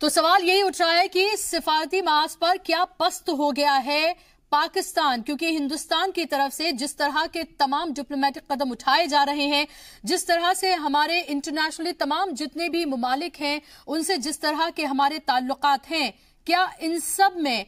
तो सवाल यही उठ रहा है कि सिफारती मार्ग पर क्या पस्त हो गया है पाकिस्तान, क्योंकि हिंदुस्तान की तरफ से जिस तरह के तमाम डिप्लोमेटिक कदम उठाए जा रहे हैं, जिस तरह से हमारे इंटरनेशनली तमाम जितने भी मुमालिक हैं उनसे जिस तरह के हमारे ताल्लुकात हैं, क्या इन सब में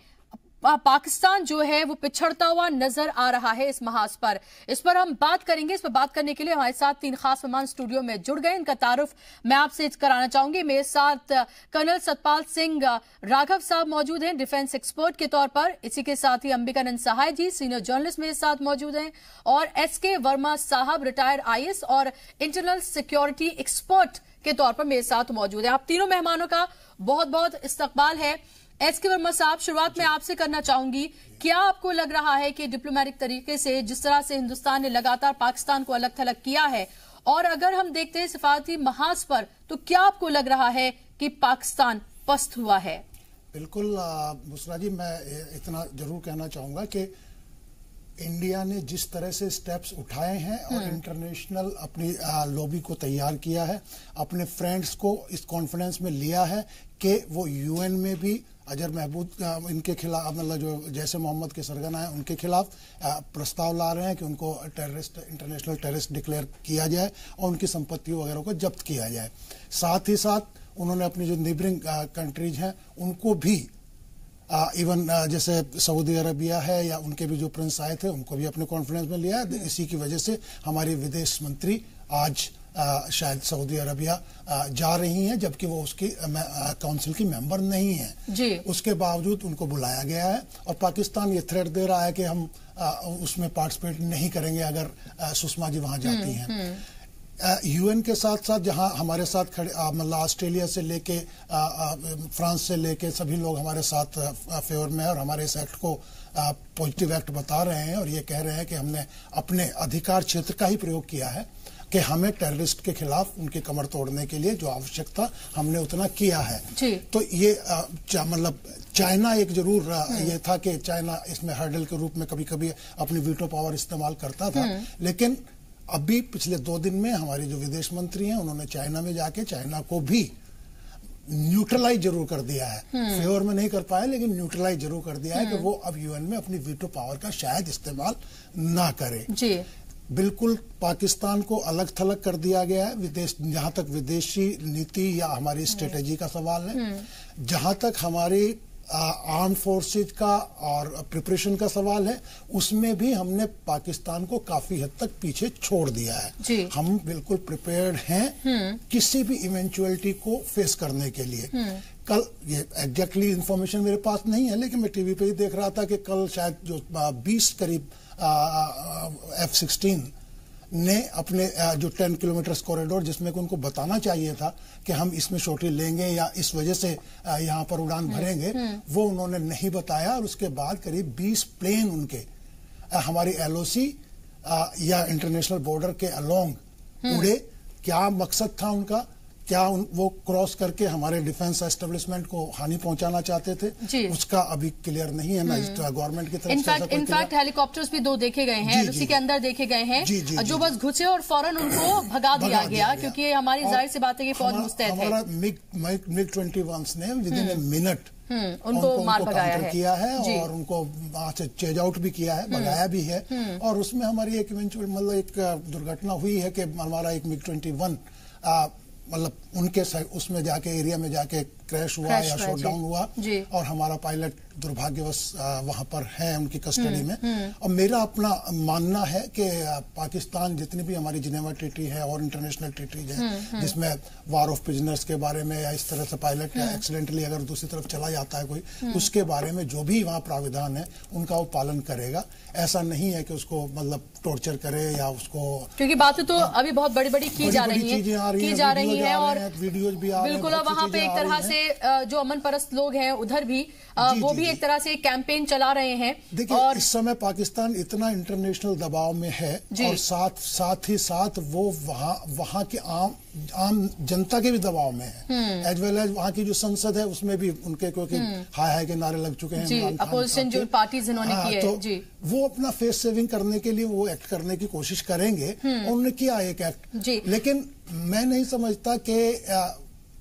पाकिस्तान जो है वो पिछड़ता हुआ नजर आ रहा है इस महाज पर? इस पर हम बात करेंगे। इस पर बात करने के लिए हमारे साथ 3 खास मेहमान स्टूडियो में जुड़ गए। इनका तारुफ मैं आपसे कराना चाहूंगी। मेरे साथ कर्नल सतपाल सिंह राघव साहब मौजूद हैं, डिफेंस एक्सपर्ट के तौर पर। इसी के साथ ही अंबिकानंद सहाय जी, सीनियर जर्नलिस्ट मेरे साथ मौजूद हैं, और एसके वर्मा साहब, रिटायर्ड आईएएस और इंटरनल सिक्योरिटी एक्सपर्ट के तौर पर मेरे साथ मौजूद हैं। आप तीनों मेहमानों का बहुत बहुत इस्तकबाल है। एसके वर्मा साहब, शुरुआत में आपसे करना चाहूंगी, क्या आपको लग रहा है कि डिप्लोमेटिक तरीके से जिस तरह से हिंदुस्तान ने लगातार पाकिस्तान को अलग थलग किया है, और अगर हम देखते हैं सिफारती महाज पर, तो क्या आपको लग रहा है कि पाकिस्तान पस्त हुआ है? बिल्कुल बुसरा जी, मैं इतना जरूर कहना चाहूंगा कि इंडिया ने जिस तरह से स्टेप्स उठाए हैं और इंटरनेशनल अपनी लॉबी को तैयार किया है, अपने फ्रेंड्स को इस कॉन्फ्रेंस में लिया है कि वो यूएन में भी अजहर महमूद इनके खिलाफ, मतलब जो जैसे मोहम्मद के सरगना है उनके खिलाफ प्रस्ताव ला रहे हैं कि उनको टेररिस्ट, इंटरनेशनल टेररिस्ट डिक्लेयर किया जाए और उनकी संपत्तियों वगैरह को जब्त किया जाए। साथ ही साथ उन्होंने अपनी जो नेबरिंग कंट्रीज हैं उनको भी इवन जैसे सऊदी अरबिया है या उनके भी जो प्रिंस आए थे उनको भी अपने कॉन्फ्रेंस में लिया है। इसी की वजह से हमारी विदेश मंत्री आज शायद सऊदी अरबिया जा रही हैं, जबकि वो उसकी काउंसिल की मेंबर नहीं है जी। उसके बावजूद उनको बुलाया गया है और पाकिस्तान ये थ्रेट दे रहा है कि हम उसमें पार्टिसिपेट नहीं करेंगे अगर सुषमा जी वहां जाती हैं। यूएन के साथ साथ जहां हमारे साथ खड़े, मतलब ऑस्ट्रेलिया से लेके फ्रांस से लेके सभी लोग हमारे साथ फेवर में है और हमारे इस एक्ट को पॉजिटिव एक्ट बता रहे हैं और ये कह रहे हैं कि हमने अपने अधिकार क्षेत्र का ही प्रयोग किया है कि हमें टेररिस्ट के खिलाफ उनकी कमर तोड़ने के लिए जो आवश्यक था हमने उतना किया है। तो ये मतलब चाइना एक जरूर ये था कि चाइना इसमें हर्डल के रूप में कभी कभी अपनी वीटो पावर इस्तेमाल करता था, लेकिन अभी पिछले 2 दिन में हमारी जो विदेश मंत्री हैं उन्होंने चाइना में जाके चाइना को भी न्यूट्रलाइज जरूर कर दिया है। फेवर में नहीं कर पाए लेकिन न्यूट्रलाइज जरूर कर दिया है कि वो अब यूएन में अपनी वीटो पावर का शायद इस्तेमाल ना करे जी। बिल्कुल पाकिस्तान को अलग थलग कर दिया गया है विदेश, जहां तक विदेशी नीति या हमारी स्ट्रेटेजी का सवाल है, जहां तक हमारी आर्म फोर्सेज का और प्रिपरेशन का सवाल है, उसमें भी हमने पाकिस्तान को काफी हद तक पीछे छोड़ दिया है जी। हम बिल्कुल प्रिपेयर्ड हैं किसी भी इवेंचुअलिटी को फेस करने के लिए। कल ये एग्जैक्टली इंफॉर्मेशन मेरे पास नहीं है, लेकिन मैं टीवी पे ही देख रहा था कि कल शायद जो 20 करीब F-16 ने अपने जो 10 किलोमीटर कॉरिडोर, जिसमें उनको बताना चाहिए था कि हम इसमें शॉर्टी लेंगे या इस वजह से यहाँ पर उड़ान भरेंगे, वो उन्होंने नहीं बताया और उसके बाद करीब 20 प्लेन उनके हमारी एलओसी या इंटरनेशनल बॉर्डर के अलोंग उड़े। क्या मकसद था उनका? क्या वो क्रॉस करके हमारे डिफेंस एस्टेब्लिशमेंट को हानि पहुंचाना चाहते थे? उसका अभी क्लियर नहीं है ना गवर्नमेंट की तरफ से। इनफैक्ट हेलीकॉप्टर्स भी 2 देखे गए हैं, उसी के अंदर देखे गए हैं जो बस घुसे और फौरन उनको भगा दिया गया, क्योंकि हमारी जाहिर सी बात है कि फौज मुस्तैद है। हमारा मिग 21 ने विद इन ए मिनट उनको मार भगाया किया है और उनको वहां से चेज आउट भी किया है, भगाया भी है। और उसमें हमारी एक इवेंचुअल मतलब एक दुर्घटना हुई है कि हमारा एक मिग 21 मतलब उनके उसमें जाके एरिया में जाके क्रैश हुआ या शॉट डाउन हुआ और हमारा पायलट दुर्भाग्यवश वहां पर है उनकी कस्टडी में। और मेरा अपना मानना है कि पाकिस्तान जितनी भी हमारी जिनेवा ट्रीटी है और इंटरनेशनल ट्रीटीज है जिसमें वार ऑफ प्रिजनर्स के बारे में या इस तरह से पायलट एक्सीडेंटली अगर दूसरी तरफ चला जाता है कोई, उसके बारे में जो भी वहाँ प्राविधान है उनका वो पालन करेगा। ऐसा नहीं है कि उसको मतलब टॉर्चर करे या उसको, क्योंकि बातें तो अभी बहुत बड़ी बड़ी की जा रही है और वीडियोज भी आ रही है। बिल्कुल, वहाँ पे एक तरह से जो अमन परस्त लोग हैं उधर भी वो भी एक तरह से कैंपेन चला रहे हैं। देखिए और इस समय पाकिस्तान इतना इंटरनेशनल दबाव में है और साथ ही साथ वो वहाँ की आम जनता के भी दबाव में है, एज वेल एज वहाँ की जो संसद है उसमें भी उनके क्योंकि हाय के नारे लग चुके हैं अपोजिशन जो पार्टीज इन्होंने की है, तो वो अपना फेस सेविंग करने के लिए वो एक्ट करने की कोशिश करेंगे। उन्होंने किया एक एक्ट, लेकिन मैं नहीं समझता कि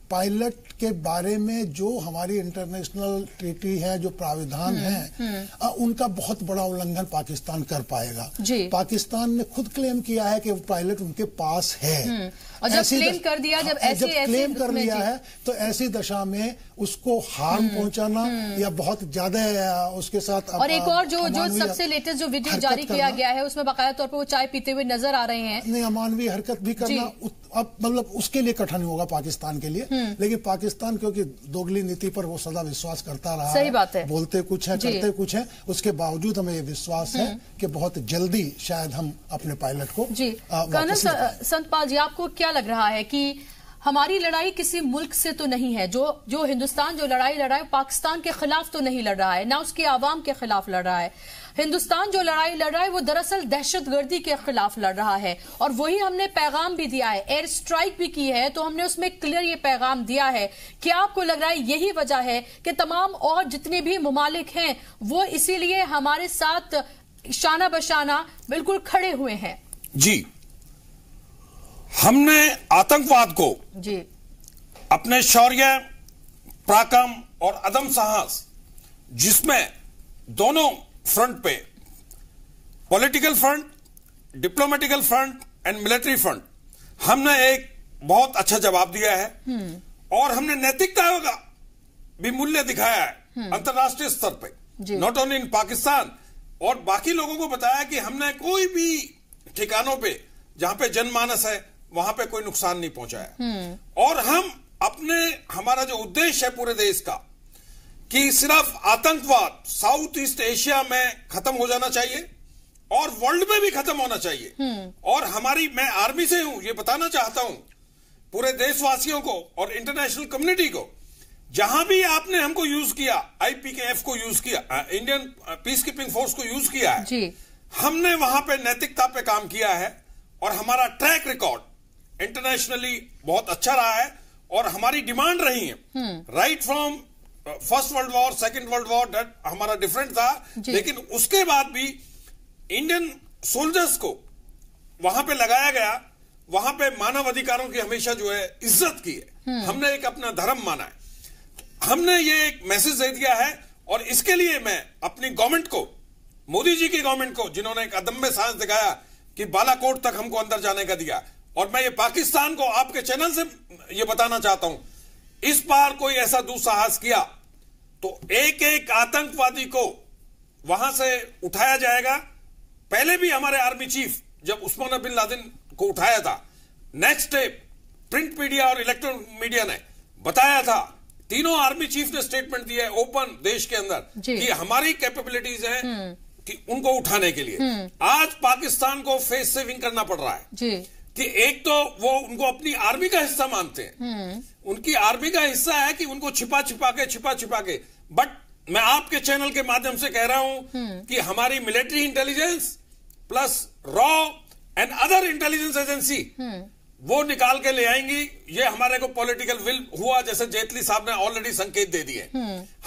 पायलट के बारे में जो हमारी इंटरनेशनल ट्रीटी है, जो प्राविधान है, उनका बहुत बड़ा उल्लंघन पाकिस्तान कर पाएगा। पाकिस्तान ने खुद क्लेम किया है कि वो पायलट उनके पास है, और जब क्लेम कर दिया, जब क्लेम कर लिया है, तो ऐसी दशा में उसको हार्म पहुंचाना या बहुत ज्यादा उसके साथ, और एक और जो सबसे लेटेस्ट जो वीडियो जारी किया गया है उसमें बाकायदा तौर पर वो चाय पीते हुए नजर आ रहे हैं। नहीं, अमानवीय हरकत भी करना अब मतलब उसके लिए कठिन होगा पाकिस्तान के लिए, लेकिन पाकिस्तान क्योंकि दोगली नीति पर वो सदा विश्वास करता रहा, सही बात है, बोलते कुछ है करते कुछ है, उसके बावजूद हमें ये विश्वास है कि बहुत जल्दी शायद हम अपने पायलट को। जी कर्नल संतपाल जी, आपको क्या लग रहा है कि हमारी लड़ाई किसी मुल्क से तो नहीं है, जो हिंदुस्तान जो लड़ाई लड़ रहा है पाकिस्तान के खिलाफ तो नहीं लड़ रहा है, ना उसके आवाम के खिलाफ लड़ रहा है। हिंदुस्तान जो लड़ाई लड़ रहा है वो दरअसल दहशतगर्दी के खिलाफ लड़ रहा है, और वही हमने पैगाम भी दिया है, एयर स्ट्राइक भी की है, तो हमने उसमें क्लियर ये पैगाम दिया है। क्या आपको लग रहा है यही वजह है कि तमाम और जितने भी मुमालिक हैं वो इसीलिए हमारे साथ शाना बशाना बिल्कुल खड़े हुए हैं? जी, हमने आतंकवाद को अपने शौर्य, पराक्रम और अदम साहस, जिसमें दोनों फ्रंट पे, political front, diplomatical front and military front, हमने एक बहुत अच्छा जवाब दिया है, और हमने नैतिकता का भी मूल्य दिखाया है अंतर्राष्ट्रीय स्तर पे, नॉट ओनली इन पाकिस्तान, और बाकी लोगों को बताया कि हमने कोई भी ठिकानों पे जहां पे जनमानस है वहां पे कोई नुकसान नहीं पहुंचाया। और हम हमारा जो उद्देश्य है पूरे देश का कि सिर्फ आतंकवाद साउथ ईस्ट एशिया में खत्म हो जाना चाहिए और वर्ल्ड में भी खत्म होना चाहिए। और मैं आर्मी से हूं, ये बताना चाहता हूं पूरे देशवासियों को और इंटरनेशनल कम्युनिटी को, जहां भी आपने हमको यूज किया, IPKF को यूज किया, इंडियन पीस कीपिंग फोर्स को यूज किया है, हमने वहां पे नैतिकता पे काम किया है, और हमारा ट्रैक रिकॉर्ड इंटरनेशनली बहुत अच्छा रहा है, और हमारी डिमांड रही है right from first world war, second world war, that हमारा डिफरेंट था, लेकिन उसके बाद भी इंडियन सोल्जर्स को वहां पे लगाया गया, वहां पे मानव अधिकारों की हमेशा जो है इज्जत की है, हमने एक अपना धर्म माना है, हमने ये एक मैसेज दे दिया है। और इसके लिए मैं अपनी गवर्नमेंट को, मोदी जी की गवर्नमेंट को, जिन्होंने एक अदम्य साहस दिखाया कि बालाकोट तक हमको अंदर जाने का दिया, और मैं ये पाकिस्तान को आपके चैनल से ये बताना चाहता हूं, इस बार कोई ऐसा दुस्साहस किया तो एक एक आतंकवादी को वहां से उठाया जाएगा। पहले भी हमारे आर्मी चीफ जब उस्मान बिन लादेन को उठाया था, नेक्स्ट डे प्रिंट मीडिया और इलेक्ट्रॉनिक मीडिया ने बताया था, तीनों आर्मी चीफ ने स्टेटमेंट दिया है ओपन देश के अंदर कि हमारी कैपेबिलिटीज हैं कि उनको उठाने के लिए। आज पाकिस्तान को फेस सेविंग करना पड़ रहा है कि एक तो वो उनको अपनी आर्मी का हिस्सा मानते हैं, उनकी आर्मी का हिस्सा है कि उनको छिपा छिपा के, बट मैं आपके चैनल के माध्यम से कह रहा हूं कि हमारी military intelligence plus raw and other intelligence agency वो निकाल के ले आएंगी। ये हमारे को पॉलिटिकल विल हुआ, जैसे जेटली साहब ने ऑलरेडी संकेत दे दिए।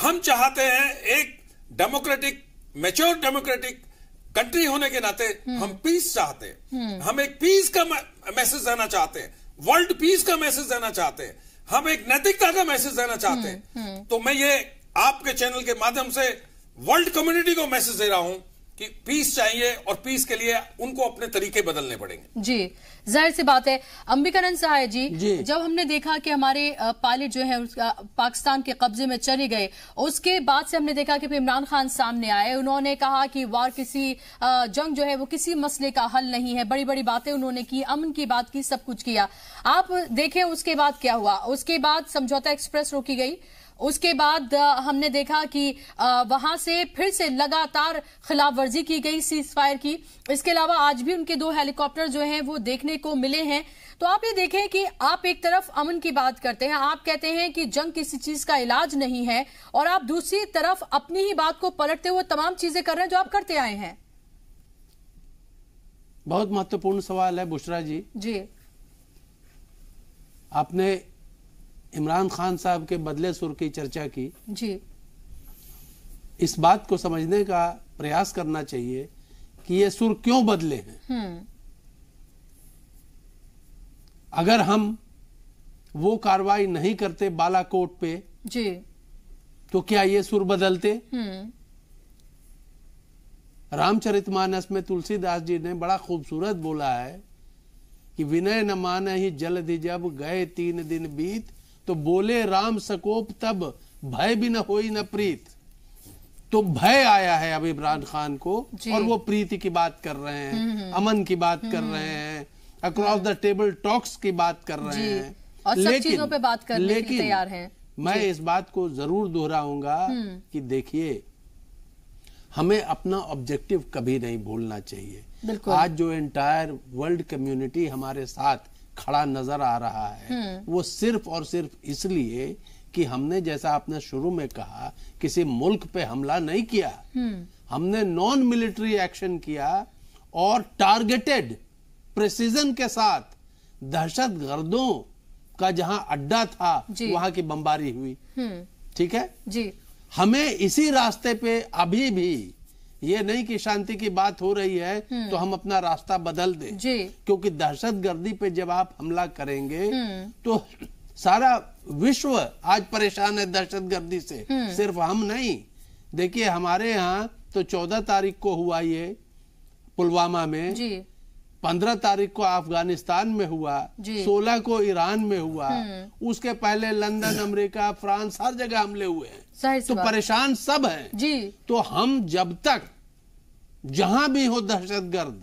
हम चाहते हैं एक डेमोक्रेटिक, मैच्योर डेमोक्रेटिक कंट्री होने के नाते हम पीस चाहते हैं, हम एक पीस का मैसेज देना चाहते हैं, वर्ल्ड पीस का मैसेज देना चाहते हैं, हम एक नैतिकता का मैसेज देना चाहते हैं। तो मैं ये आपके चैनल के माध्यम से वर्ल्ड कम्युनिटी को मैसेज दे रहा हूं कि पीस चाहिए, और पीस के लिए उनको अपने तरीके बदलने पड़ेंगे। जी, जाहिर सी बात है। अंबिकानंद सहाय जी, जब हमने देखा कि हमारे पायलट जो है पाकिस्तान के कब्जे में चले गए, उसके बाद से हमने देखा कि इमरान खान सामने आए, उन्होंने कहा कि वार किसी जंग जो है वो किसी मसले का हल नहीं है, बड़ी बड़ी बातें उन्होंने की, अमन की बात की, सब कुछ किया। आप देखें उसके बाद क्या हुआ, उसके बाद समझौता एक्सप्रेस रोकी गई, उसके बाद हमने देखा कि वहां से फिर से लगातार खिलाफ वर्जी की गई सीज फायर की। इसके अलावा आज भी उनके 2 हेलीकॉप्टर जो हैं वो देखने को मिले हैं। तो आप ये देखें कि आप एक तरफ अमन की बात करते हैं, आप कहते हैं कि जंग किसी चीज का इलाज नहीं है, और आप दूसरी तरफ अपनी ही बात को पलटते हुए तमाम चीजें कर रहे हैं जो आप करते आए हैं। बहुत महत्वपूर्ण सवाल है बुशरा जी। आपने इमरान खान साहब के बदले सुर की चर्चा की। इस बात को समझने का प्रयास करना चाहिए कि ये सुर क्यों बदले हैं। अगर हम वो कार्रवाई नहीं करते बालाकोट पे जी, तो क्या ये सुर बदलते? रामचरितमानस में तुलसीदास जी ने बड़ा खूबसूरत बोला है कि विनय न माने ही जल्द जब गए 3 दिन बीत, तो बोले राम सकोप तब भय भी न होई न प्रीत। तो भय आया है अब इमरान खान को और वो प्रीति की बात कर रहे हैं, अमन की बात कर रहे हैं, अक्रॉस द टेबल टॉक्स की बात कर रहे हैं, और सब चीजों पे बात करने के लिए तैयार हैं। मैं इस बात को जरूर दोहराऊंगा कि देखिए, हमें अपना ऑब्जेक्टिव कभी नहीं भूलना चाहिए। आज जो एंटायर वर्ल्ड कम्युनिटी हमारे साथ खड़ा नजर आ रहा है वो सिर्फ और सिर्फ इसलिए कि हमने, जैसा आपने शुरू में कहा, किसी मुल्क पे हमला नहीं किया, हमने नॉन मिलिट्री एक्शन किया और टारगेटेड प्रेसिजन के साथ दहशतगर्दों का जहां अड्डा था वहां की बमबारी हुई। ठीक है जी, हमें इसी रास्ते पे अभी भी, ये नहीं कि शांति की बात हो रही है तो हम अपना रास्ता बदल दें, क्योंकि दहशतगर्दी पे जब आप हमला करेंगे तो सारा विश्व आज परेशान है दहशतगर्दी से, सिर्फ हम नहीं। देखिए हमारे यहाँ तो 14 तारीख को हुआ ये पुलवामा में, 15 तारीख को अफगानिस्तान में हुआ, 16 को ईरान में हुआ, उसके पहले लंदन, अमेरिका, फ्रांस, हर जगह हमले हुए हैं। तो परेशान सब हैं जी। तो हम जब तक जहां भी हो दहशतगर्द,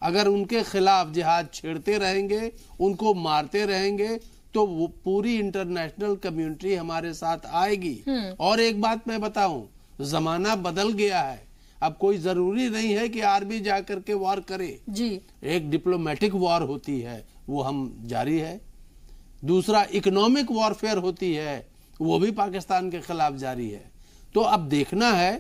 अगर उनके खिलाफ जिहाद छेड़ते रहेंगे, उनको मारते रहेंगे, तो वो पूरी इंटरनेशनल कम्युनिटी हमारे साथ आएगी। और एक बात मैं बताऊं, जमाना बदल गया है। अब कोई जरूरी नहीं है कि आर्मी जाकर के वॉर करे जी। एक डिप्लोमेटिक वॉर होती है, वो हम जारी है। दूसरा इकोनॉमिक वॉरफेयर होती है, वो भी पाकिस्तान के खिलाफ जारी है। तो अब देखना है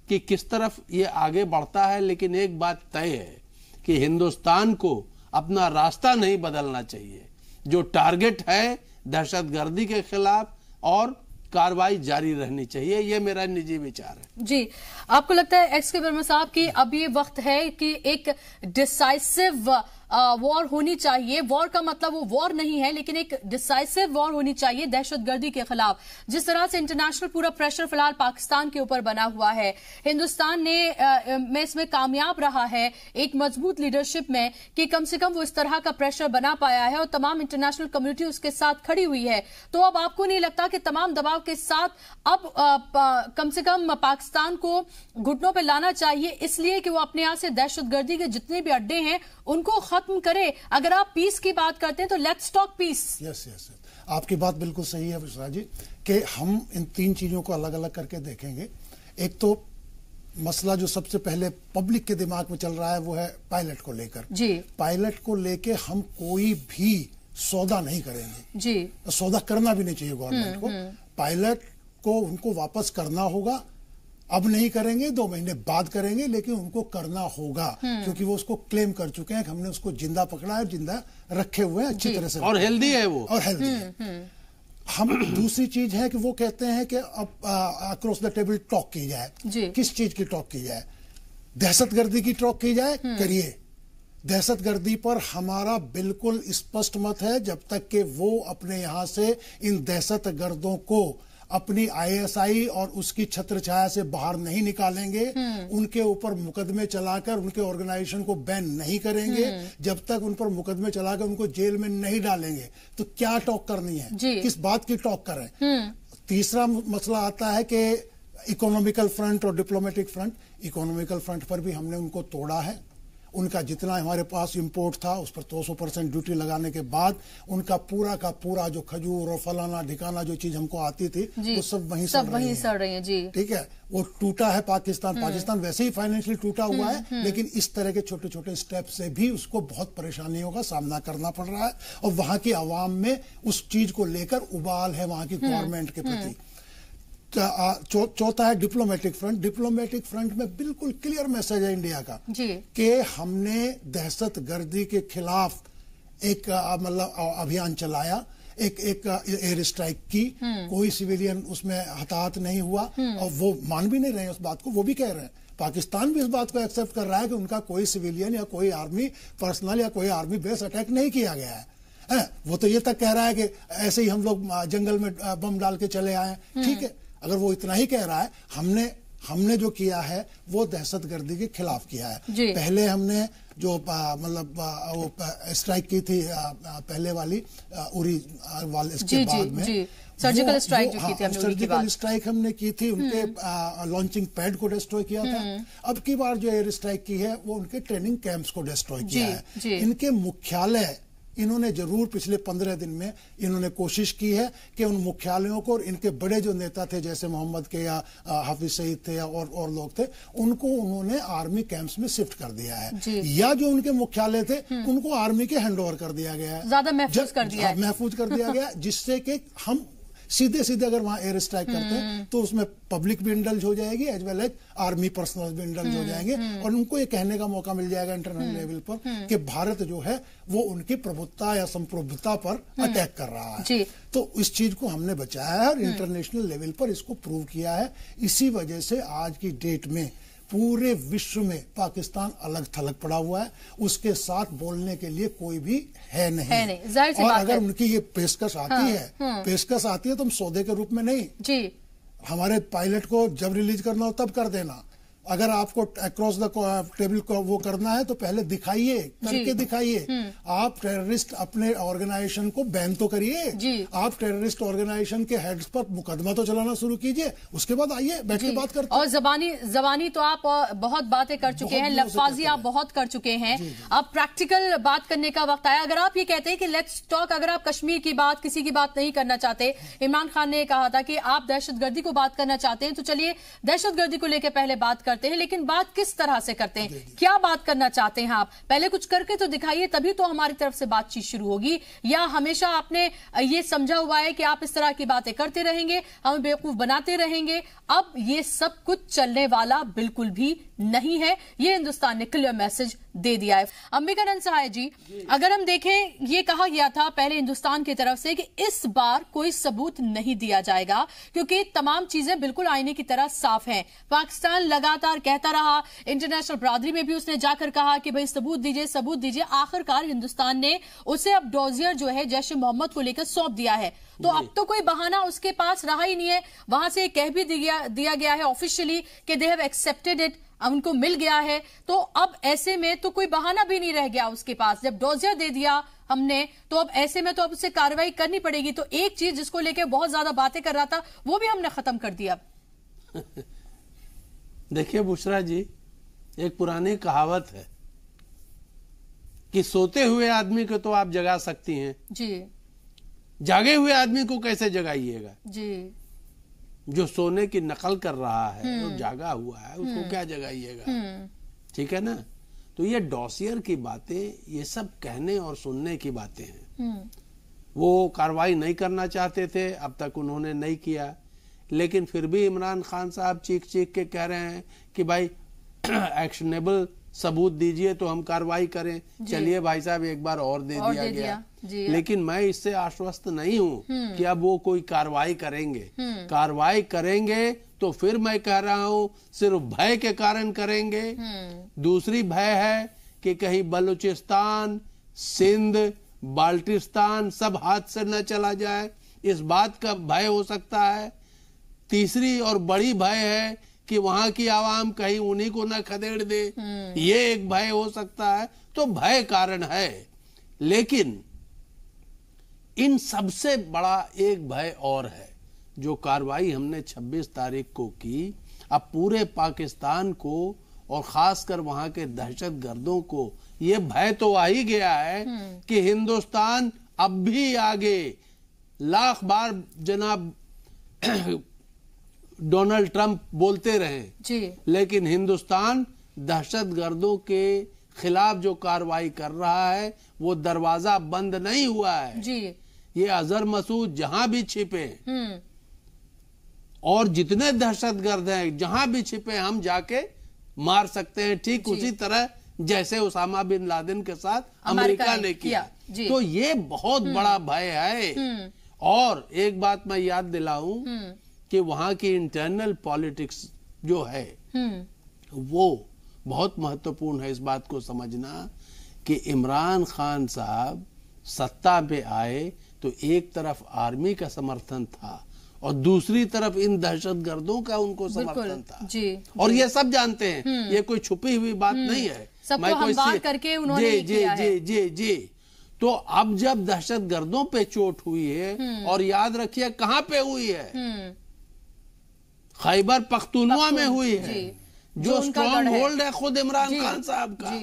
कि किस तरफ ये आगे बढ़ता है। लेकिन एक बात तय है कि हिंदुस्तान को अपना रास्ता नहीं बदलना चाहिए। जो टारगेट है दहशतगर्दी के खिलाफ, और कार्रवाई जारी रहनी चाहिए, ये मेरा निजी विचार है। जी, आपको लगता है एक्स के वर्मा साहब कि अब ये वक्त है कि एक डिसाइसिव वॉर होनी चाहिए? वॉर का मतलब वो वॉर नहीं है, लेकिन एक डिसाइसिव वॉर होनी चाहिए दहशतगर्दी के खिलाफ। जिस तरह से इंटरनेशनल पूरा प्रेशर फिलहाल पाकिस्तान के ऊपर बना हुआ है, हिंदुस्तान ने में इसमें कामयाब रहा है एक मजबूत लीडरशिप में कि कम से कम वो इस तरह का प्रेशर बना पाया है और तमाम इंटरनेशनल कम्युनिटी उसके साथ खड़ी हुई है। तो अब आपको नहीं लगता कि तमाम दबाव के साथ अब कम से कम पाकिस्तान को घुटनों पर लाना चाहिए, इसलिए कि वो अपने यहां से दहशतगर्दी के जितने भी अड्डे हैं उनको खत्म करे? अगर आप पीस की बात करते हैं तो लेट्स टॉक पीस। यस, आपकी बात बिल्कुल सही है विश्वा जी कि हम इन 3 चीजों को अलग अलग करके देखेंगे। एक तो मसला जो सबसे पहले पब्लिक के दिमाग में चल रहा है वो है पायलट को लेकर जी। पायलट को लेके हम कोई भी सौदा नहीं करेंगे जी। सौदा करना भी नहीं चाहिए गवर्नमेंट को। पायलट को उनको वापस करना होगा। अब नहीं करेंगे, 2 महीने बाद करेंगे, लेकिन उनको करना होगा, क्योंकि वो उसको क्लेम कर चुके हैं कि हमने उसको जिंदा पकड़ा है, जिंदा रखे हुए हैं अच्छी तरह से, और हेल्दी है वो, और हेल्दी है। हम दूसरी चीज है कि वो कहते हैं कि अब अक्रॉस द टेबल टॉक की जाए। किस चीज की टॉक की जाए? दहशतगर्दी की टॉक की जाए, करिए। दहशतगर्दी पर हमारा बिल्कुल स्पष्ट मत है, जब तक कि वो अपने यहां से इन दहशतगर्दों को अपनी आईएसआई और उसकी छत्र छाया से बाहर नहीं निकालेंगे, उनके ऊपर मुकदमे चलाकर उनके ऑर्गेनाइजेशन को बैन नहीं करेंगे, जब तक उन पर मुकदमे चलाकर उनको जेल में नहीं डालेंगे, तो क्या टॉक करनी है? किस बात की टॉक करें? तीसरा मसला आता है कि इकोनॉमिकल फ्रंट और डिप्लोमेटिक फ्रंट। इकोनॉमिकल फ्रंट पर भी हमने उनको तोड़ा है। उनका जितना हमारे पास इंपोर्ट था उस पर 200% ड्यूटी लगाने के बाद उनका पूरा का पूरा जो खजूर और फलाना ढिकाना जो चीज हमको आती थी वो सब वहीं सड़ रही है जी। ठीक है, वो टूटा है पाकिस्तान वैसे ही फाइनेंशियली टूटा हुआ है, लेकिन इस तरह के छोटे छोटे स्टेप से भी उसको बहुत परेशानियों का सामना करना पड़ रहा है, और वहां की आवाम में उस चीज को लेकर उबाल है वहां की गवर्नमेंट के प्रति। चौथा है डिप्लोमेटिक फ्रंट। डिप्लोमेटिक फ्रंट में बिल्कुल क्लियर मैसेज है इंडिया का कि हमने दहशतगर्दी के खिलाफ एक मतलब अभियान चलाया, एक एयर स्ट्राइक की, कोई सिविलियन उसमें हताहत नहीं हुआ, और वो मान भी नहीं रहे उस बात को, वो भी कह रहे हैं। पाकिस्तान भी इस बात को एक्सेप्ट कर रहा है कि उनका कोई सिविलियन या कोई आर्मी पर्सनल या कोई आर्मी बेस अटैक नहीं किया गया है। वो तो ये तक कह रहा है कि ऐसे ही हम लोग जंगल में बम डाल के चले आए। ठीक है, अगर वो इतना ही कह रहा है, हमने जो किया है वो दहशतगर्दी के खिलाफ किया है। पहले हमने जो मतलब वो स्ट्राइक की थी पहले वाली उरी वाले, इसके बाद में सर्जिकल स्ट्राइक जो की थी हमने, सर्जिकल स्ट्राइक हमने की थी, उनके लॉन्चिंग पैड को डिस्ट्रॉय किया था। अब की बार जो एयर स्ट्राइक की है वो उनके ट्रेनिंग कैंप्स को डिस्ट्रॉय किया है। इनके मुख्यालय इन्होंने जरूर पिछले 15 दिन में इन्होंने कोशिश की है कि उन मुख्यालयों को, और इनके बड़े जो नेता थे जैसे मोहम्मद के या हाफिज सईद थे या और लोग थे, उनको उन्होंने आर्मी कैंप्स में शिफ्ट कर दिया है, या जो उनके मुख्यालय थे उनको आर्मी के हैंडओवर कर दिया गया है, ज्यादा महफूज कर दिया गया, जिससे कि हम सीधे अगर वहां एयर स्ट्राइक करते हैं तो उसमें पब्लिक भी इंडल्ज हो जाएगी, as well as army personnel भी इंडल्ज हो जाएंगे, और उनको ये कहने का मौका मिल जाएगा इंटरनेशनल लेवल पर कि भारत जो है वो उनकी प्रभुत्ता या संप्रभुता पर अटैक कर रहा है। तो इस चीज को हमने बचाया है और इंटरनेशनल लेवल पर इसको प्रूव किया है। इसी वजह से आज की डेट में पूरे विश्व में पाकिस्तान अलग थलग पड़ा हुआ है, उसके साथ बोलने के लिए कोई भी है नहीं। और अगर उनकी ये पेशकश आती है तो हम सौदे के रूप में नहीं, हमारे पायलट को जब रिलीज करना हो तब कर देना। अगर आपको अक्रॉस द टेबल को वो करना है तो पहले दिखाइए, करके दिखाइए। आप टेररिस्ट अपने ऑर्गेनाइजेशन को बैन तो करिए, आप टेररिस्ट ऑर्गेनाइजेशन के हेड्स पर मुकदमा तो चलाना शुरू कीजिए, उसके बाद आइए बैठ के बात करते हैं। और जबानी तो आप बहुत बातें कर चुके हैं, लफ्ज़ी आप बहुत कर चुके हैं, अब प्रैक्टिकल बात करने का वक्त आया। अगर आप ये कहते हैं कि लेट्स टॉक, अगर आप कश्मीर की बात, किसी की बात नहीं करना चाहते, इमरान खान ने कहा था कि आप दहशतगर्दी को बात करना चाहते हैं, तो चलिए दहशतगर्दी को लेकर पहले बात करते हैं, लेकिन बात किस तरह से करते हैं, क्या बात करना चाहते हैं आप, पहले कुछ करके तो दिखाइए, तभी तो हमारी तरफ से बातचीत शुरू होगी। या हमेशा आपने ये समझा हुआ है कि आप इस तरह की बातें करते रहेंगे, हमें बेवकूफ बनाते रहेंगे। अब ये सब कुछ चलने वाला बिल्कुल भी नहीं है, ये हिंदुस्तान ने क्लियर मैसेज दे दिया है। अंबिकानंद सहाय जी, अगर हम देखें, ये कहा गया था पहले हिंदुस्तान की तरफ से कि इस बार कोई सबूत नहीं दिया जाएगा क्योंकि तमाम चीजें बिल्कुल आईने की तरह साफ हैं। पाकिस्तान लगातार कहता रहा, इंटरनेशनल बरादरी में भी उसने जाकर कहा कि भाई सबूत दीजिए। आखिरकार हिंदुस्तान ने उसे अब डोजियर जो है जैश ए मोहम्मद को लेकर सौंप दिया है, तो अब तो कोई बहाना उसके पास रहा ही नहीं है। वहां से कह भी दिया गया है ऑफिशियली कि दे हैव एक्सेप्टेड इट, उनको मिल गया है, तो अब ऐसे में तो कोई बहाना भी नहीं रह गया उसके पास। जब डोजियर दे दिया हमने, तो अब ऐसे में तो अब उसे कार्रवाई करनी पड़ेगी। तो एक चीज जिसको लेकर बहुत ज्यादा बातें कर रहा था वो भी हमने खत्म कर दिया। देखिए बुशरा जी, एक पुरानी कहावत है कि सोते हुए आदमी को तो आप जगा सकती हैं जी, जागे हुए आदमी को कैसे जगाइएगा जी। जो सोने की नकल कर रहा है वो जागा हुआ है, उसको क्या जगाइएगा? ठीक है ना। तो ये डॉसियर की बातें, ये सब कहने और सुनने की बातें हैं। वो कार्रवाई नहीं करना चाहते थे, अब तक उन्होंने नहीं किया, लेकिन फिर भी इमरान खान साहब चीख के कह रहे हैं कि भाई एक्शनेबल सबूत दीजिए तो हम कार्रवाई करें। चलिए भाई साहब, एक बार और दे दिया गया, लेकिन मैं इससे आश्वस्त नहीं हूं कि अब वो कोई कार्रवाई करेंगे। कार्रवाई करेंगे तो फिर मैं कह रहा हूं सिर्फ भय के कारण करेंगे। दूसरी भय है कि कहीं बलूचिस्तान, सिंध, बाल्टिस्तान सब हाथ से न चला जाए, इस बात का भय हो सकता है। तीसरी और बड़ी भय है कि वहां की आवाम कहीं उन्हीं को न खदेड़ दे, ये एक भय हो सकता है। तो भय कारण है, लेकिन इन सबसे बड़ा एक भय और है। जो कार्रवाई हमने 26 तारीख को की, अब पूरे पाकिस्तान को और खासकर वहां के दहशतगर्दों को ये भय तो आ ही गया है कि हिंदुस्तान अब भी आगे, लाख बार जनाब डोनाल्ड ट्रंप बोलते रहे जी, लेकिन हिंदुस्तान दहशतगर्दों के खिलाफ जो कार्रवाई कर रहा है वो दरवाजा बंद नहीं हुआ है जी। ये अजहर मसूद जहां भी छिपे और जितने दहशतगर्द हैं जहां भी छिपे हम जाके मार सकते हैं, ठीक उसी तरह जैसे उसामा बिन लादेन के साथ अमेरिका ने किया। तो ये बहुत बड़ा भय है। और एक बात मैं याद दिलाऊं कि वहां की इंटरनल पॉलिटिक्स जो है वो बहुत महत्वपूर्ण है। इस बात को समझना कि इमरान खान साहब सत्ता पे आए तो एक तरफ आर्मी का समर्थन था और दूसरी तरफ इन दहशतगर्दों का उनको समर्थन था। जी, और ये सब जानते हैं, ये कोई छुपी हुई बात नहीं है। सबको हमवार करके उन्होंने किया है। जी। तो अब जब दहशतगर्दों पे चोट हुई है, और याद रखिए कहां पे हुई है, खैबर पख्तूनख्वा में हुई है, जो स्ट्रॉन्ग होल्ड है खुद इमरान खान साहब का।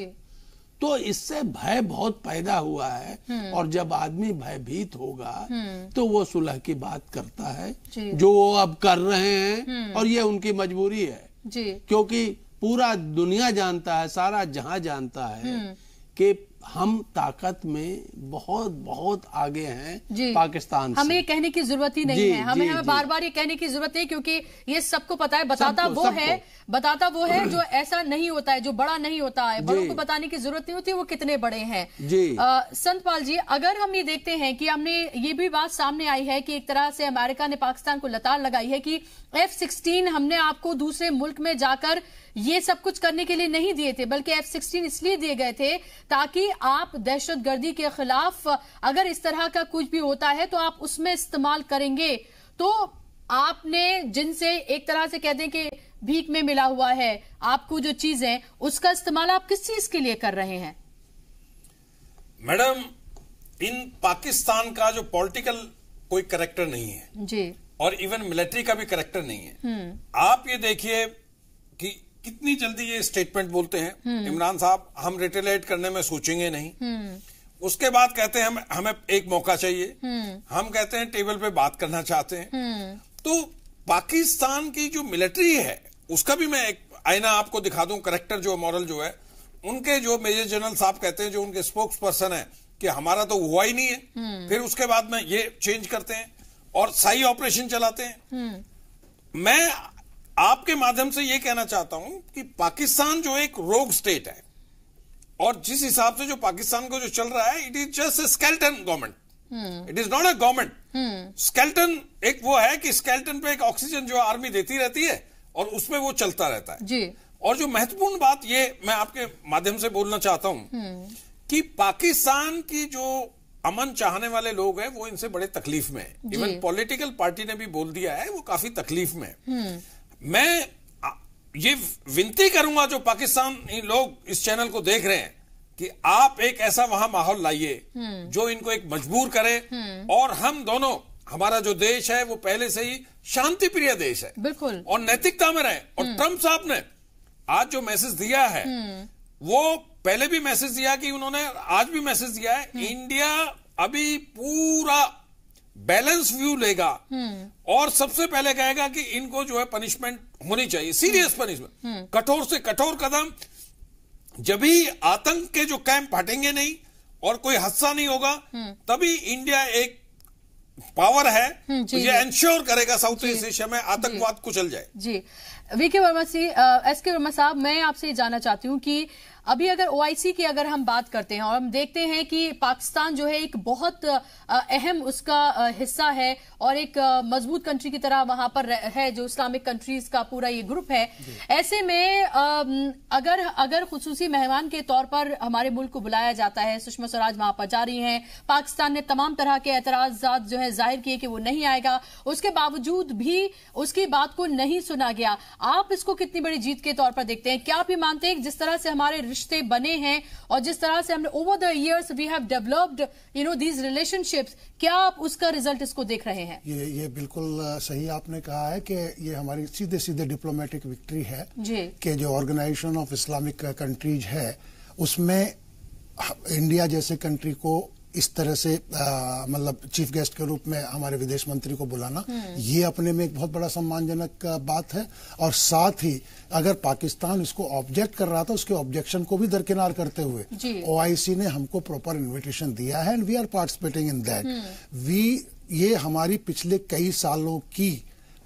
तो इससे भय बहुत पैदा हुआ है, और जब आदमी भयभीत होगा तो वो सुलह की बात करता है, जो वो अब कर रहे हैं, और ये उनकी मजबूरी है। क्योंकि पूरा दुनिया जानता है, सारा जहां जानता है कि हम ताकत में बहुत बहुत आगे हैं पाकिस्तान से। हमें ये कहने की जरूरत ही नहीं है, हमें बार बार ये कहने की जरूरत नहीं, क्योंकि ये सबको पता है। बताता वो है जो ऐसा नहीं होता है, जो बड़ा नहीं होता है। बड़ों को बताने की जरूरत नहीं होती वो कितने बड़े हैं। संतपाल जी, अगर हम ये देखते हैं कि हमने ये भी बात सामने आई है कि एक तरह से अमेरिका ने पाकिस्तान को लताड़ लगाई है कि F-16 हमने आपको दूसरे मुल्क में जाकर ये सब कुछ करने के लिए नहीं दिए थे, बल्कि F-16 इसलिए दिए गए थे ताकि आप दहशतगर्दी के खिलाफ अगर इस तरह का कुछ भी होता है तो आप उसमें इस्तेमाल करेंगे। तो आपने जिनसे एक तरह से कहते हैं कि भीख में मिला हुआ है आपको जो चीज है, उसका इस्तेमाल आप किस चीज के लिए कर रहे हैं? मैडम, इन पाकिस्तान का जो पॉलिटिकल कोई कैरेक्टर नहीं है जी, और इवन मिलिट्री का भी कैरेक्टर नहीं है। आप ये देखिए कि कितनी जल्दी ये स्टेटमेंट बोलते हैं इमरान साहब, हम रिटेलिएट करने में सोचेंगे नहीं। उसके बाद कहते हैं हमें एक मौका चाहिए, हम कहते हैं टेबल पे बात करना चाहते हैं। तो पाकिस्तान की जो मिलिट्री है उसका भी मैं एक आईना आपको दिखा दूं, कैरेक्टर जो मॉरल जो है उनके, जो मेजर जनरल साहब कहते हैं, जो उनके स्पोक्स पर्सन है, कि हमारा तो हुआ ही नहीं है। फिर उसके बाद में ये चेंज करते हैं और सही ऑपरेशन चलाते हैं। मैं आपके माध्यम से ये कहना चाहता हूं कि पाकिस्तान जो एक रोग स्टेट है, और जिस हिसाब से जो पाकिस्तान को जो चल रहा है, it is just a skeleton government, it is not a government. Skeleton एक वो है कि स्केलेटन पे एक ऑक्सीजन जो आर्मी देती रहती है और उसमें वो चलता रहता है जी। और जो महत्वपूर्ण बात ये मैं आपके माध्यम से बोलना चाहता हूं कि पाकिस्तान की जो अमन चाहने वाले लोग हैं वो इनसे बड़े तकलीफ में है। इवन पॉलिटिकल पार्टी ने भी बोल दिया है वो काफी तकलीफ में है। मैं ये विनती करूंगा जो पाकिस्तानी लोग इस चैनल को देख रहे हैं कि आप एक ऐसा वहां माहौल लाइए जो इनको एक मजबूर करे, और हम दोनों, हमारा जो देश है वो पहले से ही शांति प्रिय देश है, बिल्कुल, और नैतिकता में रहे। और ट्रंप साहब ने आज जो मैसेज दिया है, वो पहले भी मैसेज दिया कि उन्होंने आज भी मैसेज दिया है, इंडिया अभी पूरा बैलेंस व्यू लेगा और सबसे पहले कहेगा कि इनको जो है पनिशमेंट होनी चाहिए, सीरियस पनिशमेंट, कठोर से कठोर कदम। जब भी आतंक के जो कैंप हटेंगे नहीं और कोई हादसा नहीं होगा, तभी इंडिया एक पावर है, ये एंश्योर करेगा साउथ ईस्ट एशिया में आतंकवाद कुचल जाए। जी, वीके वर्मा जी, एसके वर्मा साहब, मैं आपसे ये जानना चाहती हूँ कि अभी अगर ओआईसी की अगर हम बात करते हैं और हम देखते हैं कि पाकिस्तान जो है एक बहुत अहम उसका हिस्सा है और एक मजबूत कंट्री की तरह वहां पर है, जो इस्लामिक कंट्रीज का पूरा ये ग्रुप है। ऐसे में अगर खुसूसी मेहमान के तौर पर हमारे मुल्क को बुलाया जाता है, सुषमा स्वराज वहां पर जा रही हैं, पाकिस्तान ने तमाम तरह के एतराजात जो है जाहिर किए कि वो नहीं आएगा, उसके बावजूद भी उसकी बात को नहीं सुना गया। आप इसको कितनी बड़ी जीत के तौर पर देखते हैं? क्या आप ये मानते हैं जिस तरह से हमारे रिश्ते बने हैं और जिस तरह से हमने over the years we have developed these relationships, क्या आप उसका रिजल्ट इसको देख रहे हैं? ये बिल्कुल सही आपने कहा है कि ये हमारी सीधे सीधे डिप्लोमेटिक विक्ट्री है कि जो ऑर्गेनाइजेशन ऑफ इस्लामिक कंट्रीज है उसमें इंडिया जैसे कंट्री को इस तरह से मतलब चीफ गेस्ट के रूप में हमारे विदेश मंत्री को बुलाना, ये अपने में एक बहुत बड़ा सम्मानजनक बात है। और साथ ही अगर पाकिस्तान इसको ऑब्जेक्ट कर रहा था, उसके ऑब्जेक्शन को भी दरकिनार करते हुए ओआईसी ने हमको प्रॉपर इन्विटेशन दिया है and we are participating in that. ये हमारी पिछले कई सालों की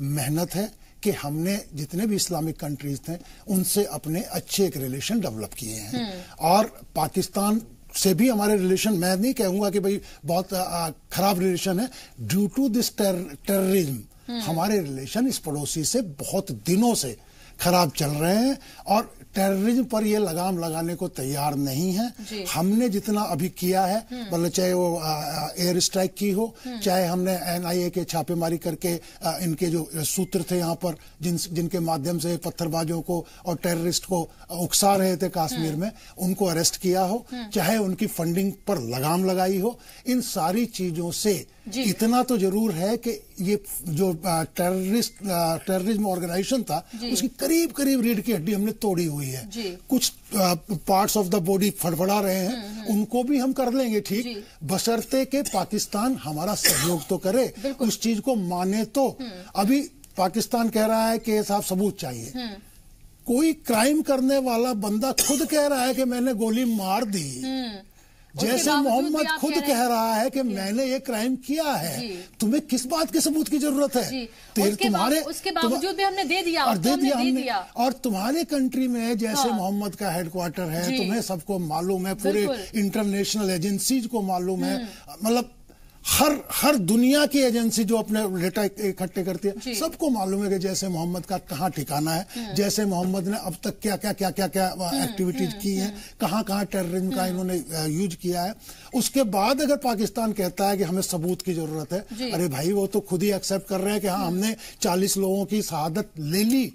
मेहनत है कि हमने जितने भी इस्लामिक कंट्रीज थे उनसे अपने अच्छे एक रिलेशन डेवलप किए हैं। और पाकिस्तान से भी हमारे रिलेशन, मैं नहीं कहूंगा कि भाई बहुत खराब रिलेशन है, ड्यू टू दिस टेररिज्म हमारे रिलेशन इस पड़ोसी से बहुत दिनों से खराब चल रहे हैं। और टेररिज्म पर ये लगाम लगाने को तैयार नहीं है। हमने जितना अभी किया है, मतलब चाहे वो एयर स्ट्राइक की हो, चाहे हमने NIA के छापेमारी करके इनके जो सूत्र थे यहाँ पर जिनके माध्यम से पत्थरबाजों को और टेररिस्ट को उकसा रहे थे कश्मीर में, उनको अरेस्ट किया हो, चाहे उनकी फंडिंग पर लगाम लगाई हो, इन सारी चीजों से इतना तो जरूर है कि ये जो टेररिज्म ऑर्गेनाइजेशन था उसकी करीब करीब रीढ़ की हड्डी हमने तोड़ी हुई है। कुछ पार्ट्स ऑफ द बॉडी फड़फड़ा रहे हैं, उनको भी हम कर लेंगे ठीक, बशर्ते के पाकिस्तान हमारा सहयोग तो करे, उस चीज को माने। तो अभी पाकिस्तान कह रहा है कि साहब सबूत चाहिए। कोई क्राइम करने वाला बंदा खुद कह रहा है कि मैंने गोली मार दी, जैसे मोहम्मद खुद कह रहा है कि मैंने ये क्राइम किया है, तुम्हें किस बात के सबूत की जरूरत है? उसके बावजूद भी हमने दे दिया और दे दिया। और तुम्हारे कंट्री में जैसे मोहम्मद का हेडक्वार्टर है, तुम्हें सबको मालूम है, पूरे इंटरनेशनल एजेंसीज को मालूम है, मतलब हर दुनिया की एजेंसी जो अपने डेटा इकट्ठे करती है, सबको मालूम है कि जैसे मोहम्मद का कहाँ ठिकाना है, जैसे मोहम्मद ने अब तक क्या एक्टिविटीज की हैं, कहाँ टेररिज्म का इन्होंने यूज किया है। उसके बाद अगर पाकिस्तान कहता है कि हमें सबूत की जरूरत है, अरे भाई वो तो खुद ही एक्सेप्ट कर रहे हैं कि हाँ हमने 40 लोगों की शहादत ले ली,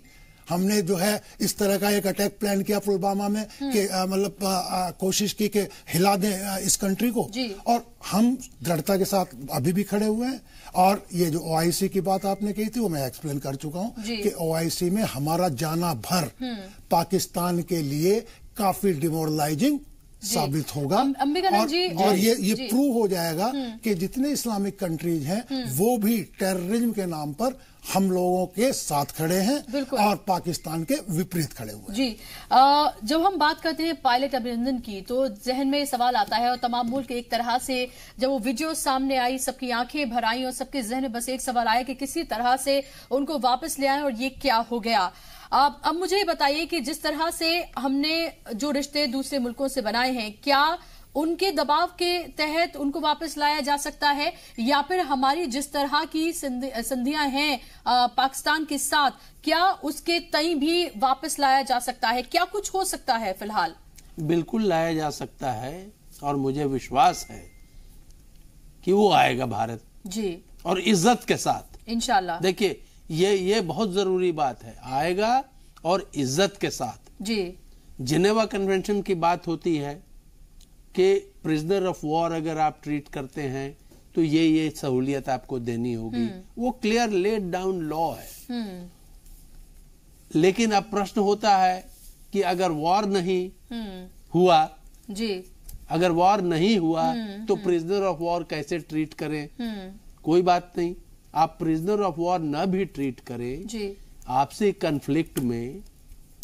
हमने जो है इस तरह का एक अटैक प्लान किया पुलवामा में कि मतलब कोशिश की कि हिला दें इस कंट्री को, और हम दृढ़ता के साथ अभी भी खड़े हुए हैं। और ये जो OIC की बात आपने कही थी वो मैं एक्सप्लेन कर चुका हूं कि OIC में हमारा जाना भर पाकिस्तान के लिए काफी डिमोरलाइजिंग साबित होगा। और ये प्रूव हो जाएगा कि जितने इस्लामिक कंट्रीज हैं वो भी टेररिज्म के नाम पर हम लोगों के साथ खड़े हैं और पाकिस्तान के विपरीत खड़े हुए जी। जब हम बात करते हैं पायलट अभिनंदन की, तो जहन में सवाल आता है, और तमाम मुल्क एक तरह से जब वो वीडियो सामने आई सबकी आंखें भर आई और सबके जहन में बस एक सवाल आया कि किसी तरह से उनको वापस ले आए, और ये क्या हो गया। अब मुझे बताइए कि जिस तरह से हमने जो रिश्ते दूसरे मुल्कों से बनाए हैं, क्या उनके दबाव के तहत उनको वापस लाया जा सकता है, या फिर हमारी जिस तरह की संधियां हैं पाकिस्तान के साथ, क्या उसके तई भी वापस लाया जा सकता है? क्या कुछ हो सकता है? फिलहाल बिल्कुल लाया जा सकता है, और मुझे विश्वास है कि वो आएगा भारत जी, और इज्जत के साथ इंशाल्लाह। देखिए ये बहुत जरूरी बात है, आएगा और इज्जत के साथ जी। जिनेवा कन्वेंशन की बात होती है कि प्रिजनर ऑफ वॉर अगर आप ट्रीट करते हैं तो ये सहूलियत आपको देनी होगी, वो क्लियर लेड डाउन लॉ है। लेकिन अब प्रश्न होता है कि अगर वॉर नहीं हुआ जी, अगर वॉर नहीं हुआ तो प्रिजनर ऑफ वॉर कैसे ट्रीट करें? कोई बात नहीं, आप प्रिजनर ऑफ वॉर न भी ट्रीट करें जी, आपसी कन्फ्लिक्ट में,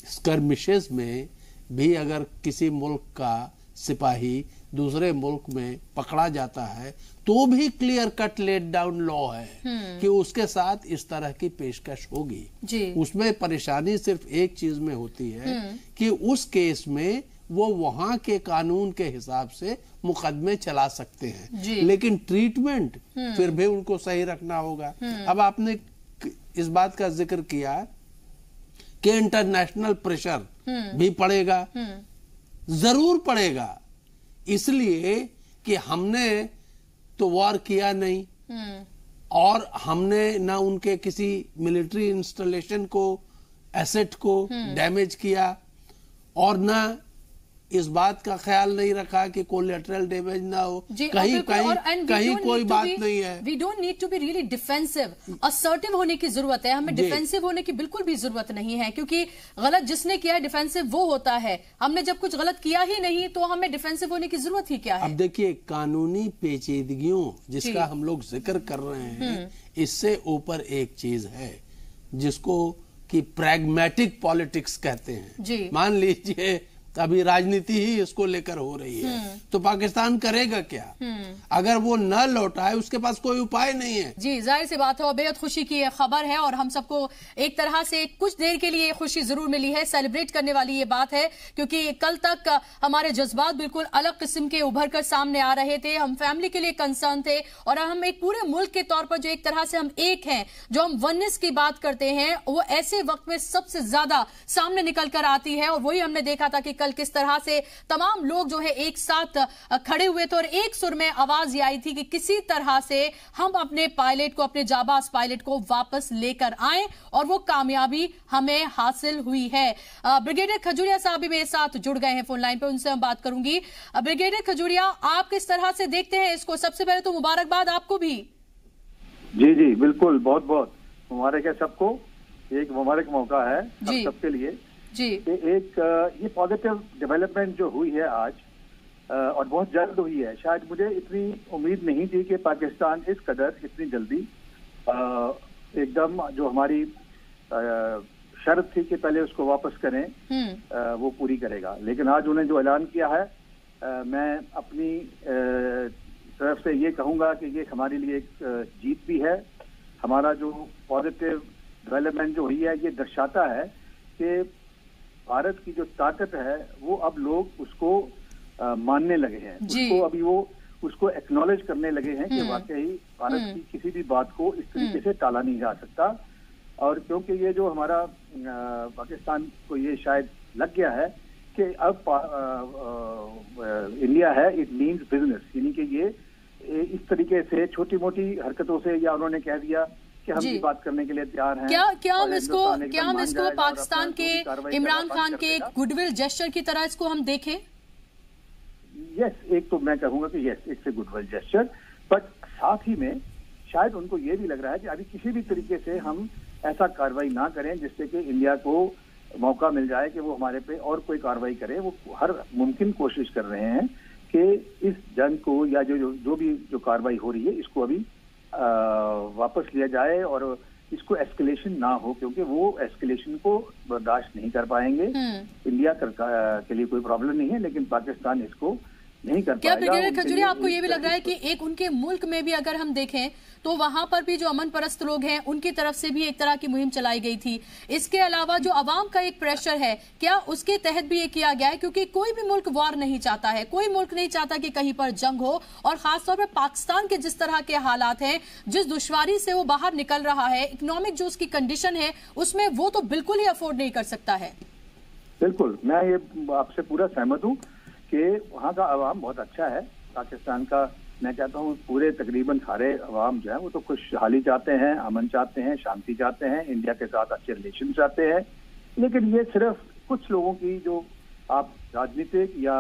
स्कर्मिशेस में भी अगर किसी मुल्क का सिपाही दूसरे मुल्क में पकड़ा जाता है तो भी clear cut laid down law है कि उसके साथ इस तरह की पेशकश होगी जी। उसमें परेशानी सिर्फ एक चीज में होती है कि उस केस में वो वहां के कानून के हिसाब से मुकदमे चला सकते हैं, लेकिन ट्रीटमेंट फिर भी उनको सही रखना होगा। अब आपने इस बात का जिक्र किया कि इंटरनेशनल प्रेशर भी पड़ेगा, जरूर पड़ेगा, इसलिए कि हमने तो वॉर किया नहीं और हमने ना उनके किसी मिलिट्री इंस्टॉलेशन को, एसेट को डैमेज किया, और ना इस बात का ख्याल नहीं रखा कि कोलैटरल डैमेज ना हो, कहीं कोई बात नहीं है। We don't need to be really defensive, assertive होने की जरूरत है, हमें डिफेंसिव होने की बिल्कुल भी जरूरत नहीं है, क्योंकि गलत जिसने किया है डिफेंसिव वो होता है। हमने जब कुछ गलत किया ही नहीं तो हमें डिफेंसिव होने की जरूरत ही क्या है? अब देखिए, कानूनी पेचीदगियों जिसका हम लोग जिक्र कर रहे हैं, इससे ऊपर एक चीज है जिसको कि प्रैग्मेटिक पॉलिटिक्स कहते हैं। मान लीजिए अभी राजनीति ही इसको लेकर हो रही है, तो पाकिस्तान करेगा क्या? अगर वो न लौटाए, उसके पास कोई उपाय नहीं है। जी, जाहिर सी बात है, और बेहद खुशी की खबर है, और हम सबको एक तरह से कुछ देर के लिए खुशी जरूर मिली है। सेलिब्रेट करने वाली ये बात है, क्योंकि कल तक हमारे जज्बात बिल्कुल अलग किस्म के उभर कर सामने आ रहे थे। हम फैमिली के लिए कंसर्न थे, और हम एक पूरे मुल्क के तौर पर जो एक तरह से हम एक हैं, जो हम वननेस की बात करते हैं, वो ऐसे वक्त में सबसे ज्यादा सामने निकल कर आती है। और वही हमने देखा था कि कल किस तरह से तमाम लोग जो है एक साथ खड़े हुए थे, और एक सुर में आवाज आई थी कि किसी तरह से हम अपने पायलट को, अपने जाबाज पायलट को वापस लेकर आए, और वो कामयाबी हमें हासिल हुई है। ब्रिगेडियर खजूरिया साहब भी मेरे साथ जुड़ गए हैं फोन लाइन पे, उनसे हम बात करूंगी। ब्रिगेडियर खजूरिया, आप किस तरह से देखते हैं इसको? सबसे पहले तो मुबारकबाद आपको भी। जी जी बिल्कुल, बहुत बहुत मुबारक है सबको। एक मुबारक मौका है हम सबके लिए जी। एक ये पॉजिटिव डेवलपमेंट जो हुई है आज, और बहुत जल्द हुई है। शायद मुझे इतनी उम्मीद नहीं थी कि पाकिस्तान इस कदर इतनी जल्दी एकदम जो हमारी शर्त थी कि पहले उसको वापस करें, वो पूरी करेगा। लेकिन आज उन्हें जो ऐलान किया है, मैं अपनी तरफ से ये कहूंगा कि ये हमारे लिए एक जीत भी है। हमारा जो पॉजिटिव डेवलपमेंट जो हुई है, ये दर्शाता है कि भारत की जो ताकत है वो अब लोग उसको मानने लगे हैं, उसको अभी वो उसको एक्नॉलेज करने लगे हैं कि वाकई भारत की किसी भी बात को इस तरीके से टाला नहीं जा सकता। और क्योंकि ये जो हमारा पाकिस्तान को ये शायद लग गया है कि अब इंडिया है, इट मीन्स बिजनेस, यानी कि ये इस तरीके से छोटी मोटी हरकतों से, या उन्होंने कह दिया कि हम भी बात करने के लिए तैयार हैं। क्या हम इसको पाकिस्तान के इमरान खान के गुडविल जेस्चर की तरह इसको हम देखें? यस, एक तो मैं कहूंगा कि yes, it's a goodwill gesture, but साथ ही में शायद उनको ये भी लग रहा है कि अभी किसी भी तरीके से हम ऐसा कार्रवाई ना करें जिससे कि इंडिया को मौका मिल जाए कि वो हमारे पे और कोई कार्रवाई करे। वो हर मुमकिन कोशिश कर रहे हैं कि इस जंग को, या जो भी कार्रवाई हो रही है, इसको अभी वापस लिया जाए और इसको एस्केलेशन ना हो, क्योंकि वो एस्केलेशन को बर्दाश्त नहीं कर पाएंगे। इंडिया के लिए कोई प्रॉब्लम नहीं है, लेकिन पाकिस्तान इसको नहीं कर क्या ब्रिगेडियर खजूरिया, आपको ये भी लग रहा है कि एक उनके मुल्क में भी अगर हम देखें तो वहां पर भी जो अमन परस्त लोग हैं उनकी तरफ से भी एक तरह की मुहिम चलाई गई थी? इसके अलावा जो अवाम का एक प्रेशर है, क्या उसके तहत भी ये किया गया है? क्योंकि कोई भी मुल्क वार नहीं चाहता है, कोई मुल्क नहीं चाहता कि कहीं पर जंग हो, और खासतौर पर पाकिस्तान के जिस तरह के हालात हैं, जिस दुश्वारी से वो बाहर निकल रहा है, इकोनॉमिक जो उसकी कंडीशन है, उसमें वो तो बिल्कुल ही अफोर्ड नहीं कर सकता है। बिल्कुल, मैं ये आपसे पूरा सहमत हूँ कि वहाँ का अवाम बहुत अच्छा है। पाकिस्तान का मैं कहता हूँ पूरे तकरीबन सारे अवाम जो है वो तो खुशहाली चाहते हैं, अमन चाहते हैं, शांति चाहते हैं, इंडिया के साथ अच्छे रिलेशन चाहते हैं। लेकिन ये सिर्फ कुछ लोगों की जो आप राजनीतिक या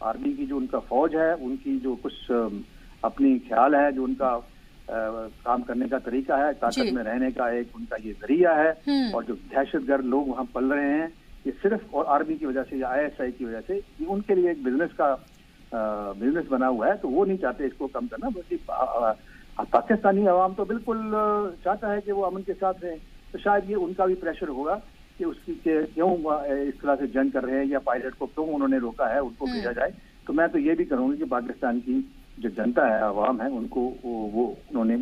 आर्मी की जो उनका फौज है, उनकी जो कुछ अपनी ख्याल है, जो उनका काम करने का तरीका है, ताकत में रहने का एक उनका ये जरिया है, और जो दहशतगर्द लोग वहाँ पल रहे हैं, ये सिर्फ और आर्मी की वजह से या ISI की वजह से, ये उनके लिए एक बिजनेस बना हुआ है। तो वो नहीं चाहते इसको कम करना, बल्कि पाकिस्तानी अवाम तो बिल्कुल चाहता है कि वो अमन के साथ रहे। तो शायद ये उनका भी प्रेशर होगा कि उसकी क्यों इस तरह से जंग कर रहे हैं, या पायलट को क्यों उन्होंने रोका है, उनको भेजा जाए। तो मैं तो ये भी करूंगी कि पाकिस्तान की जो जनता है, अवाम है, उनको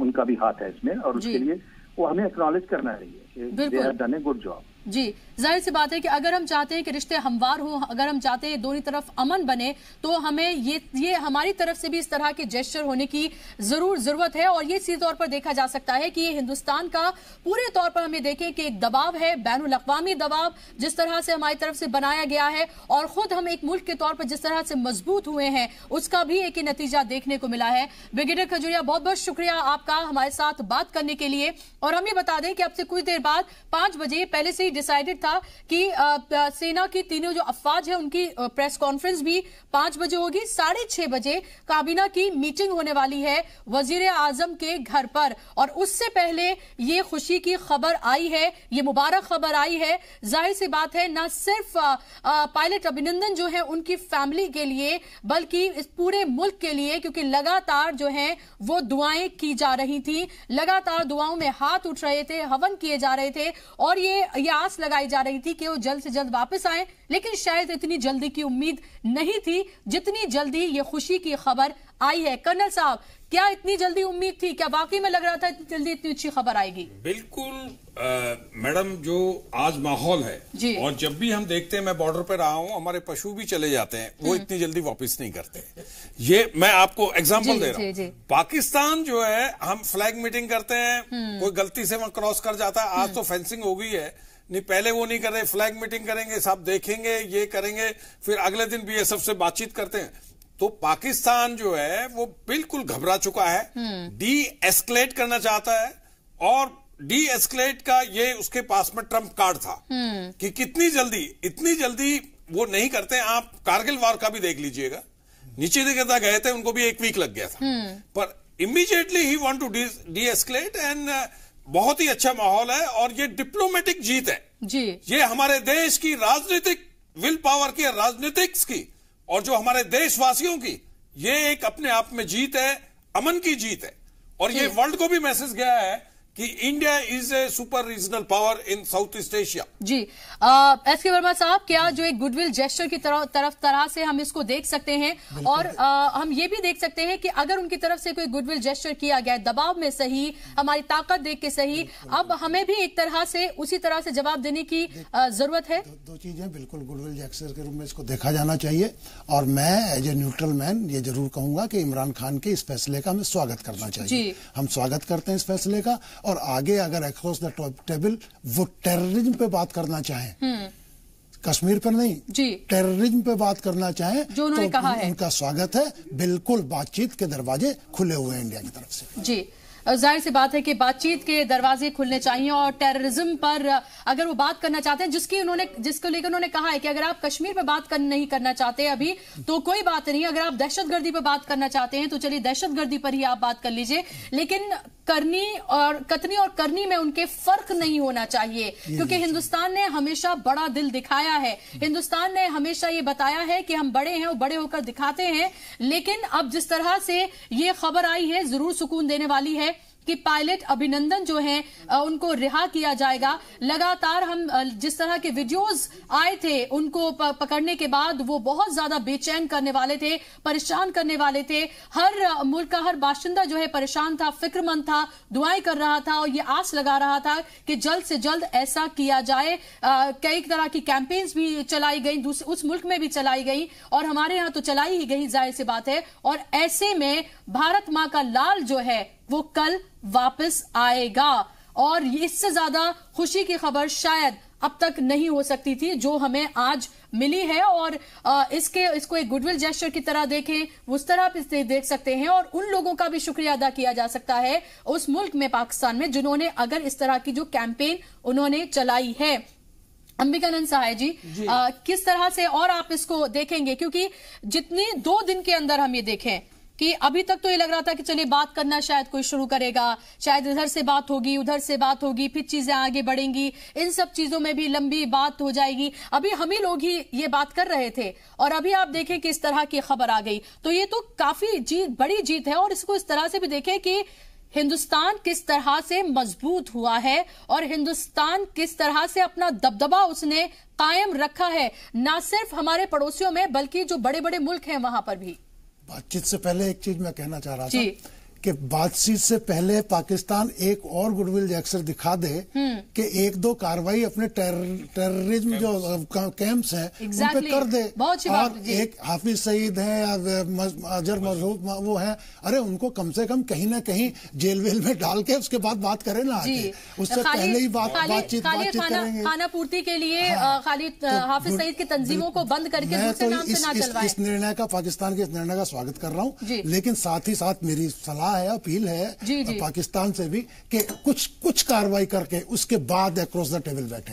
उनका भी हाथ है इसमें, और उसके लिए वो हमें एक्नॉलेज करना चाहिए। They have done a good job. जी, जाहिर सी बात है कि अगर हम चाहते हैं कि रिश्ते हमवार हों, अगर हम चाहते हैं दोनों तरफ अमन बने, तो हमें ये हमारी तरफ से भी इस तरह के जेस्चर होने की जरूरत है। और ये सीधे तौर पर देखा जा सकता है कि ये हिंदुस्तान का पूरे तौर पर हमें देखें कि एक दबाव है, बैनुल अक़वामी दबाव जिस तरह से हमारी तरफ से बनाया गया है, और खुद हम एक मुल्क के तौर पर जिस तरह से मजबूत हुए हैं, उसका भी एक नतीजा देखने को मिला है। ब्रिगेडियर खजूरिया, बहुत बहुत शुक्रिया आपका हमारे साथ बात करने के लिए। और हम ये बता दें कि अब से कुछ देर बाद 5 बजे पहले से डिसाइडेड था कि सेना की तीनों जो अफवाज है उनकी प्रेस कॉन्फ्रेंस भी 5 बजे होगी। 6:30 बजे काबीना की मीटिंग होने वाली है वजीर आजम के घर पर, और उससे पहले ये खुशी की खबर आई है, ये मुबारक खबर आई है। जाहिर सी बात है, न सिर्फ पायलट अभिनंदन जो है उनकी फैमिली के लिए, बल्कि इस पूरे मुल्क के लिए, क्योंकि लगातार जो है वो दुआएं की जा रही थी, लगातार दुआओं में हाथ उठ रहे थे, हवन किए जा रहे थे। और ये आस लगाई जा रही थी कि वो जल्द से जल्द वापस आए, लेकिन शायद इतनी जल्दी की उम्मीद नहीं थी जितनी जल्दी ये खुशी की खबर आई है। कर्नल साहब, क्या इतनी जल्दी उम्मीद थी? क्या वाकई में लग रहा था इतनी जल्दी इतनी अच्छी खबर आएगी? बिल्कुल मैडम, जो आज माहौल है और जब भी हम देखते हैं, मैं बॉर्डर पे रहा हूं, हमारे पशु भी चले जाते हैं, वो इतनी जल्दी वापस नहीं करते। ये मैं आपको एग्जांपल दे रहा हूं। पाकिस्तान जो है, हम फ्लैग मीटिंग करते हैं, कोई गलती से वहां क्रॉस कर जाता है, आज तो फेंसिंग हो गई है, नहीं पहले वो नहीं कर रहे, फ्लैग मीटिंग करेंगे, सब देखेंगे, ये करेंगे, फिर अगले दिन बीएसएफ से बातचीत करते हैं। तो पाकिस्तान जो है वो बिल्कुल घबरा चुका है, डी एस्केलेट करना चाहता है, और डी एस्केलेट का ये उसके पास में ट्रम्प कार्ड था कि इतनी जल्दी वो नहीं करते। आप कारगिल वार का भी देख लीजिएगा, नीचे देखता गए थे, उनको भी 1 वीक लग गया था, पर इमीडिएटली ही want to de-escalate, and बहुत ही अच्छा माहौल है और ये डिप्लोमेटिक जीत है जी। ये हमारे देश की राजनीतिक विल पावर की, राजनीतिक्स की, और जो हमारे देशवासियों की, ये एक अपने आप में जीत है, अमन की जीत है। और ये वर्ल्ड को भी मैसेज गया है कि India is a super regional power in south east Asia. G S के वर्मा साहब, क्या जो एक गुडविल जेस्चर की तरह से हम इसको देख सकते हैं, और हम ये भी देख सकते हैं कि अगर उनकी तरफ से कोई गुडविल जेस्चर किया गया, दबाव में सही, हमारी ताकत देख के सही, अब हमें भी एक तरह से उसी तरह से जवाब देने की जरूरत है। दो चीजें बिल्कुल गुडविल जेस्चर के रूप में इसको देखा जाना चाहिए, और मैं एज ए न्यूट्रल मैन ये जरूर कहूंगा कि इमरान खान के इस फैसले का हमें स्वागत करना चाहिए। हम स्वागत करते हैं इस फैसले का, और आगे अगर अक्रॉस द टेबल वो टेररिज्म पे बात करना चाहें, कश्मीर पर नहीं जी, टेररिज्म पे बात करना चाहें, जो उन्होंने तो कहा है, उनका स्वागत है। बिल्कुल बातचीत के दरवाजे खुले हुए हैं इंडिया की तरफ से। जी, जाहिर सी बात है कि बातचीत के दरवाजे खुलने चाहिए, और टेररिज्म पर अगर वो बात करना चाहते हैं, जिसको लेकर उन्होंने कहा है कि अगर आप कश्मीर पे बात नहीं करना चाहते अभी तो कोई बात नहीं, अगर आप दहशतगर्दी पे बात करना चाहते हैं तो चलिए दहशतगर्दी पर ही आप बात कर लीजिए, लेकिन कतनी और करनी में उनके फर्क नहीं होना चाहिए, क्योंकि हिंदुस्तान ने हमेशा बड़ा दिल दिखाया है, हिंदुस्तान ने हमेशा ये बताया है कि हम बड़े हैं और बड़े होकर दिखाते हैं। लेकिन अब जिस तरह से ये खबर आई है, जरूर सुकून देने वाली है कि पायलट अभिनंदन जो हैं उनको रिहा किया जाएगा। लगातार हम जिस तरह के वीडियोस आए थे उनको पकड़ने के बाद, वो बहुत ज्यादा बेचैन करने वाले थे, परेशान करने वाले थे। हर मुल्क का हर बाशिंदा जो है परेशान था, फिक्रमंद था, दुआएं कर रहा था, और ये आस लगा रहा था कि जल्द से जल्द ऐसा किया जाए। कई तरह की कैंपेन्स भी चलाई गई, उस मुल्क में भी चलाई गई, और हमारे यहाँ तो चलाई ही गई, जाहिर सी बात है। और ऐसे में भारत माँ का लाल जो है वो कल वापस आएगा, और इससे ज्यादा खुशी की खबर शायद अब तक नहीं हो सकती थी जो हमें आज मिली है। और इसको एक गुडविल जेस्चर की तरह देखें, उस तरह से देख सकते हैं, और उन लोगों का भी शुक्रिया अदा किया जा सकता है उस मुल्क में, पाकिस्तान में, जिन्होंने अगर इस तरह की जो कैंपेन उन्होंने चलाई है। अंबिकानंद सहाय जी, किस तरह से और आप इसको देखेंगे, क्योंकि जितनी 2 दिन के अंदर हम ये देखें कि अभी तक तो ये लग रहा था कि चलिए बात करना शायद कोई शुरू करेगा, शायद इधर से बात होगी, उधर से बात होगी, फिर चीजें आगे बढ़ेंगी, इन सब चीजों में भी लंबी बात हो जाएगी। अभी हम ही लोग ही ये बात कर रहे थे, और अभी आप देखें कि इस तरह की खबर आ गई, तो ये तो काफी बड़ी जीत है। और इसको इस तरह से भी देखें कि हिंदुस्तान किस तरह से मजबूत हुआ है, और हिंदुस्तान किस तरह से अपना दबदबा उसने कायम रखा है, ना सिर्फ हमारे पड़ोसियों में बल्कि जो बड़े बड़े मुल्क हैं वहां पर भी। बातचीत से पहले एक चीज मैं कहना चाह रहा था कि बातचीत से पहले पाकिस्तान एक और गुडविल जेस्चर दिखा दे कि 1-2 कार्रवाई अपने टेररिज्म जो कैंप्स हैं उन पे कर दे। और एक हाफिज सईद हैं या अजहर मसूद वो हैं, अरे उनको कम से कम कहीं ना कहीं जेल वेल में डाल के उसके बाद बात करें ना, आगे उससे पहले ही बातचीत करेंगे। खाना पूर्ति के लिए खाली हाफिज सईद की तंजीमों को बंद करके दूसरे नाम से ना चलवाएं। इस निर्णय का, पाकिस्तान के इस निर्णय का स्वागत कर रहा हूँ, लेकिन साथ ही साथ मेरी सलाह है, अपील है पाकिस्तान से भी कि कुछ कार्रवाई करके उसके बाद अक्रॉस द टेबल बैठे।